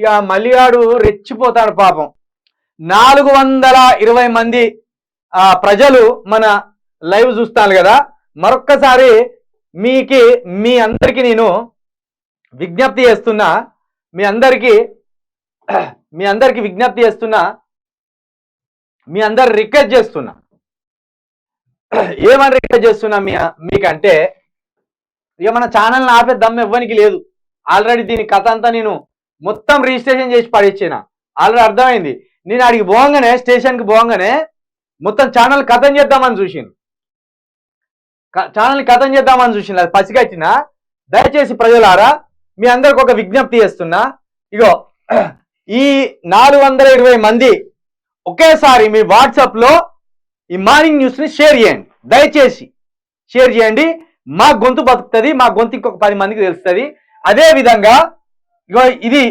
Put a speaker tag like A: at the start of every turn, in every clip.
A: ఇక మల్లిగాడు రెచ్చిపోతాడు పాపం. 420 మంది ప్రజలు మన లైవ్ చూస్తాను కదా. మరొక్కసారి మీ అందరికీ నేను విజ్ఞప్తి చేస్తున్నా, మీ అందరికి విజ్ఞప్తి చేస్తున్నా, మీ అందరు రిక్వెస్ట్ చేస్తున్నా. ఏమని రిక్వెస్ట్ చేస్తున్నా మీకంటే, ఇక మన ఛానల్ని ఆపే దమ్ము ఇవ్వనికి లేదు. ఆల్రెడీ దీని కథ అంతా నేను మొత్తం రిజిస్ట్రేషన్ చేసి పడేసిన. ఆల్రెడీ అర్థమైంది. నేను అడిగి పోగానే, స్టేషన్కి పోగానే మొత్తం ఛానల్ కథం చేద్దామని చూసింది. అది పసిగట్టిన. దయచేసి ప్రజలారా మీ అందరికి ఒక విజ్ఞప్తి చేస్తున్నా. ఇగో ఈ 420 మంది ఒకేసారి మీ వాట్సాప్లో ఈ మార్నింగ్ న్యూస్ని షేర్ చేయండి. దయచేసి షేర్ చేయండి. మా గొంతు బతుకుతుంది, మా గొంతు ఇంకొక 10 మందికి తెలుస్తుంది. అదే విధంగా ఇగో ఇది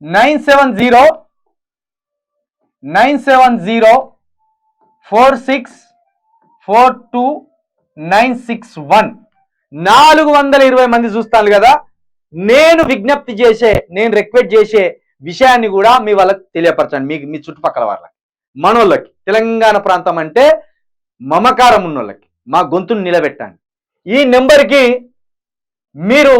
A: 9704642961 420 మంది చూస్తాను కదా. నేను రిక్వెస్ట్ చేసే విషయాన్ని కూడా మీ వాళ్ళకి తెలియపరచండి. మీ చుట్టుపక్కల వాళ్ళకి, మనోళ్ళకి, తెలంగాణ ప్రాంతం అంటే మమకారం ఉన్నోళ్ళకి మా గొంతును నిలబెట్టండి. ఈ నెంబర్కి మీరు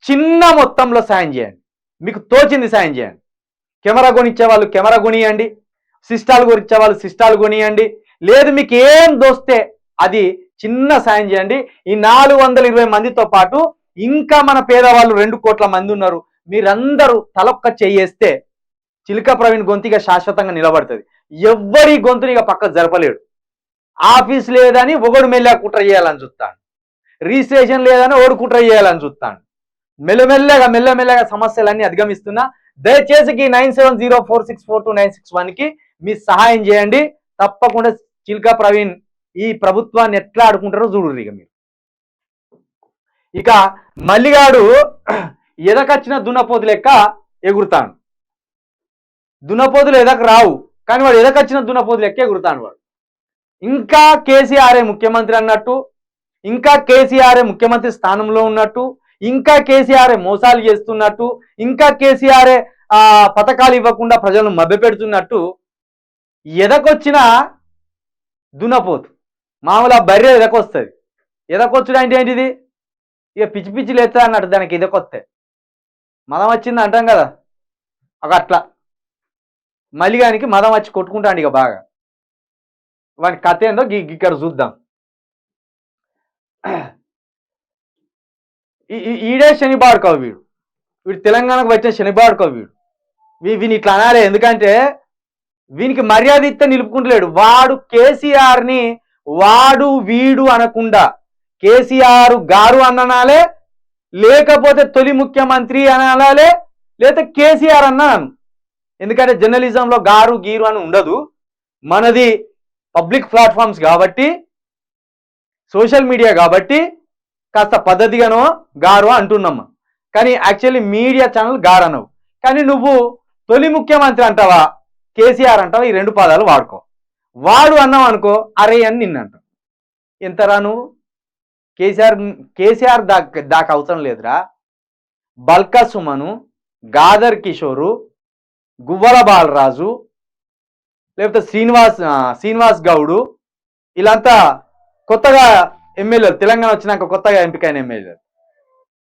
A: చిన్న మొత్తంలో సాయం చేయండి. మీకు తోచింది సాయం చేయండి. కెమెరా కొనిచ్చే వాళ్ళు కెమెరా కొనియండి, సిస్టాలు కొనిచ్చే వాళ్ళు సిస్టాలు కొనియండి. లేదు మీకు ఏం దోస్తే అది చిన్న సాయం చేయండి. ఈ 420 మందితో పాటు ఇంకా మన పేదవాళ్ళు 2 కోట్ల మంది ఉన్నారు. మీరందరూ తలొక్క చేయేస్తే చిలుక ప్రవీణ్ గొంతుగా శాశ్వతంగా నిలబడుతుంది. ఎవ్వరి గొంతుని ఇక పక్క జరపలేడు. ఆఫీస్ లేదని ఒకడు మెల్లగా కుట్ర చేయాలని చూస్తాను, రిజిస్ట్రేషన్ లేదని ఒకడు కుట్ర చేయాలని చూస్తాను. మెల్లమెల్లగా సమస్యలన్నీ అధిగమిస్తున్నా. దయచేసి 9704642961కి మీ సహాయం చేయండి. తప్పకుండా చిల్కా ప్రవీణ్ ఈ ప్రభుత్వాన్ని ఎట్లా ఆడుకుంటారో చూడరు. ఇక మీరు ఇక మల్లిగాడు ఎదకొచ్చిన దున్నపోతు లెక్క ఎగురుతాను. దున్నపోతులు ఎదకు రావు, కానీ వాడు ఎదకొచ్చిన దున్నపోతు లెక్క ఎగురుతాను. వాడు ఇంకా కేసీఆర్ఏ ముఖ్యమంత్రి అన్నట్టు, ఇంకా కేసీఆర్ఏ ముఖ్యమంత్రి స్థానంలో ఉన్నట్టు, ఇంకా కేసీఆర్ఏ మోసాలు చేస్తున్నట్టు, ఇంకా కేసీఆర్ఏ పథకాలు ఇవ్వకుండా ప్రజలను మభ్యపెడుతున్నట్టు ఎదకొచ్చిన దున్నపోతు మామూలు బర్రె ఎదకొస్తుంది. ఎదకొచ్చుడు అంటే ఏంటిది? ఇక పిచ్చి లేస్తా అన్నట్టు దానికి ఎదకొస్తే మదం వచ్చింది అంటాం కదా. అట్లా మల్లిగానికి మదం వచ్చి కొట్టుకుంటాడు. ఇక బాగా వాని కథ ఏందో ఇక్కడ చూద్దాం. ఈడే శనిబాడుకోవు వీడు తెలంగాణకు వచ్చిన శనిబాడుకోవు వీని ఇట్లా అనాలే. ఎందుకంటే వీనికి మర్యాద ఇస్తే నిలుపుకుంటలేడు. వాడు కేసీఆర్ని వాడు వీడు అనకుండా కేసీఆర్ గారు అనాలే, లేకపోతే తొలి ముఖ్యమంత్రి అనాలే, లేదా కేసీఆర్ అన్నాను. ఎందుకంటే జర్నలిజంలో గారు గీరు అని ఉండదు. మనది పబ్లిక్ ప్లాట్ఫామ్స్ కాబట్టి, సోషల్ మీడియా కాబట్టి కాస్త పద్ధతిగానో గారు అంటున్నామ్మా. కానీ యాక్చువల్లీ మీడియా ఛానల్ గారు అనవు. కానీ నువ్వు తొలి ముఖ్యమంత్రి అంటావా, కేసీఆర్ అంటావా, ఈ 2 పదాలు వాడుకో. వాడు అన్నావు అనుకో అరే అని నిన్నంటావు. ఎంతరా నువ్వు? కేసీఆర్ దాకా అవసరం లేదురా. బల్కా సుమను, గాదర్ కిషోరు, గువ్వల బాలరాజు, లేకపోతే శ్రీనివాస్ గౌడు, వీళ్ళంతా కొత్తగా ఎమ్మెల్యేలు, తెలంగాణ వచ్చినాక కొత్తగా ఎంపికైన ఎమ్మెల్యేలు.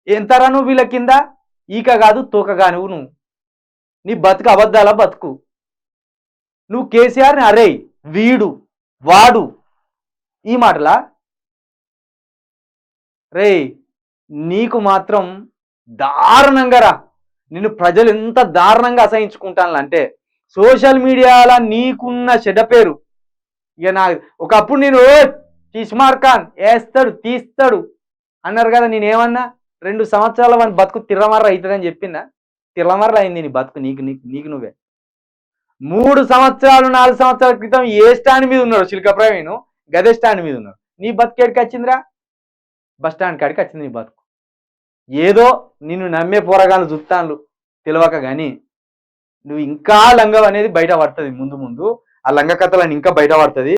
A: ఎంతరా నువ్వు వీళ్ళ కింద? ఈక కాదు తోకగా నువ్వు నీ బతుకు అబద్ధాల బతుకు. నువ్వు కేసీఆర్ని అరే వీడు వాడు ఈ మాటలా? రే నీకు మాత్రం దారుణంగా రా. నిన్ను ప్రజలు ఎంత దారుణంగా అసహించుకుంటానంటే సోషల్ మీడియాలో నీకున్న చెడ్డ పేరు. ఇక ఒకప్పుడు నేను ఇస్మార్ ఖాన్ వేస్తాడు తీస్తాడు అన్నారు కదా. నేనేమన్నా 2 సంవత్సరాల వాని బతుకు తిరమర్ర అవుతుందని చెప్పినా. తిరమర్ర అయింది నీ బతుకు. నీకు నువ్వే 3 సంవత్సరాలు 4 సంవత్సరాల క్రితం ఏ స్టాండ్ మీద ఉన్నాడు చిల్క ప్రవీణ్, గదే స్టాండ్ మీద ఉన్నాడు. నీ బతుకు ఎక్కడికి వచ్చిందిరా? బస్ స్టాండ్ కాడికి వచ్చింది నీ బతుకు. ఏదో నిన్ను నమ్మే పోరగాళ్ళు చూస్తాను తెలియక, కానీ నువ్వు ఇంకా లంగం అనేది బయట పడుతుంది. ముందు ఆ లంగ కథలని ఇంకా బయట పడుతుంది.